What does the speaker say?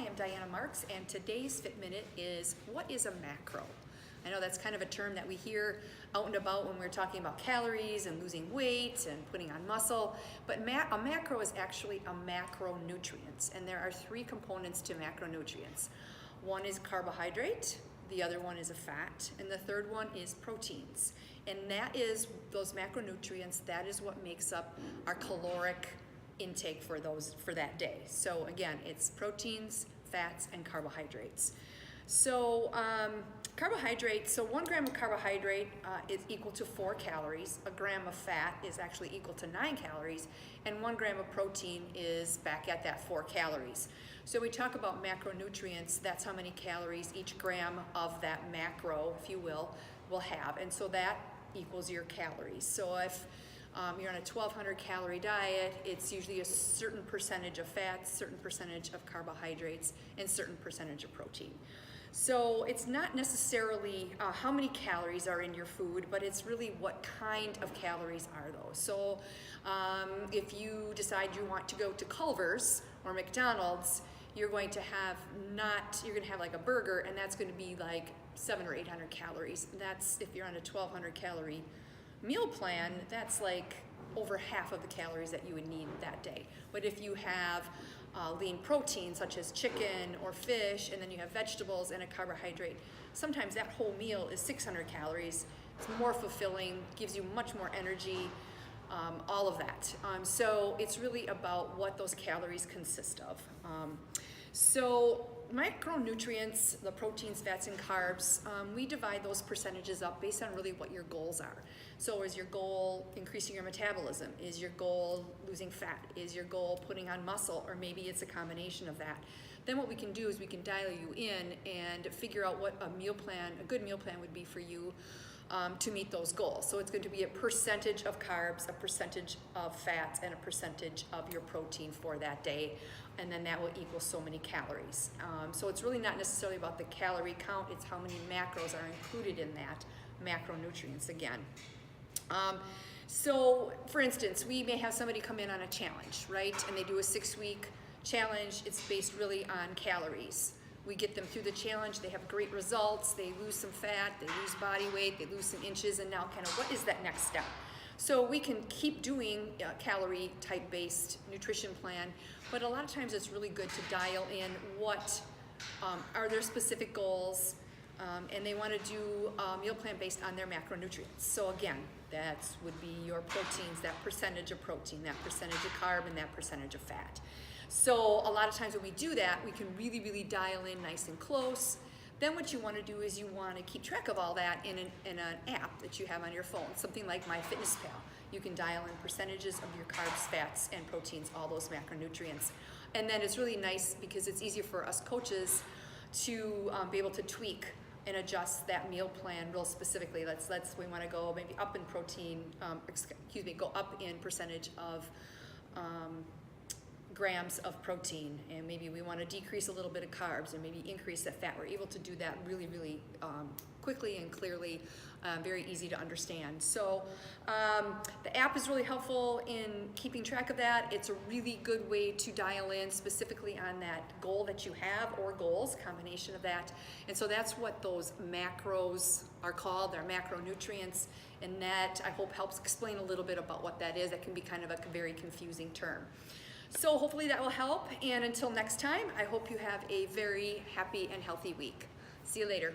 I'm Diana Marks, and today's Fit Minute is, what is a macro? I know that's kind of a term that we hear out and about when we're talking about calories and losing weight and putting on muscle, but a macro is actually a macronutrient, and there are three components to macronutrients. One is carbohydrate, the other one is a fat, and the third one is proteins. And that is, those macronutrients, that is what makes up our caloric intake for that day. So again, it's proteins, fats, and carbohydrates. So carbohydrates, so 1 gram of carbohydrate is equal to 4 calories. A gram of fat is actually equal to 9 calories, and 1 gram of protein is back at that 4 calories. So we talk about macronutrients, that's how many calories each gram of that macro, if you will have, and so that equals your calories. So if you're on a 1,200 calorie diet, it's usually a certain percentage of fats, certain percentage of carbohydrates, and certain percentage of protein. So it's not necessarily how many calories are in your food, but it's really what kind of calories are those. So if you decide you want to go to Culver's or McDonald's, you're going to have like a burger, and that's going to be like 700 or 800 calories. That's, if you're on a 1,200 calorie meal plan, that's like over half of the calories that you would need that day. But if you have lean protein such as chicken or fish, and then you have vegetables and a carbohydrate, sometimes that whole meal is 600 calories. It's more fulfilling, gives you much more energy, all of that. So it's really about what those calories consist of. So macronutrients, the proteins, fats, and carbs, we divide those percentages up based on really what your goals are. So is your goal increasing your metabolism? Is your goal losing fat? Is your goal putting on muscle? Or maybe it's a combination of that. Then what we can do is we can dial you in and figure out what a good meal plan would be for you to meet those goals. So it's going to be a percentage of carbs, a percentage of fats, and a percentage of your protein for that day, and then that will equal so many calories. So it's really not necessarily about the calorie count, it's how many macros are included in that macronutrients again. So for instance, we may have somebody come in on a challenge, right? And they do a 6-week challenge. It's based really on calories. We get them through the challenge, they have great results, they lose some fat, they lose body weight, they lose some inches, and now kind of what is that next step? So we can keep doing a calorie type based nutrition plan, but a lot of times it's really good to dial in what are their specific goals, and they want to do a meal plan based on their macronutrients. So again, that would be your proteins, that percentage of protein, that percentage of carb, and that percentage of fat. So a lot of times when we do that, we can really, really dial in nice and close. Then what you want to do is you want to keep track of all that in an app that you have on your phone, something like MyFitnessPal. You can dial in percentages of your carbs, fats, and proteins, all those macronutrients. And then it's really nice because it's easier for us coaches to be able to tweak and adjust that meal plan real specifically. We want to go maybe up in protein, go up in percentage of grams of protein, and maybe we want to decrease a little bit of carbs and maybe increase the fat. We're able to do that really, really quickly and clearly, very easy to understand. So the app is really helpful in keeping track of that. It's a really good way to dial in specifically on that goal that you have, or goals, combination of that. And so that's what those macros are called. They're macronutrients, and that I hope helps explain a little bit about what that is. That can be kind of a very confusing term. So hopefully that will help, and until next time, I hope you have a very happy and healthy week. See you later.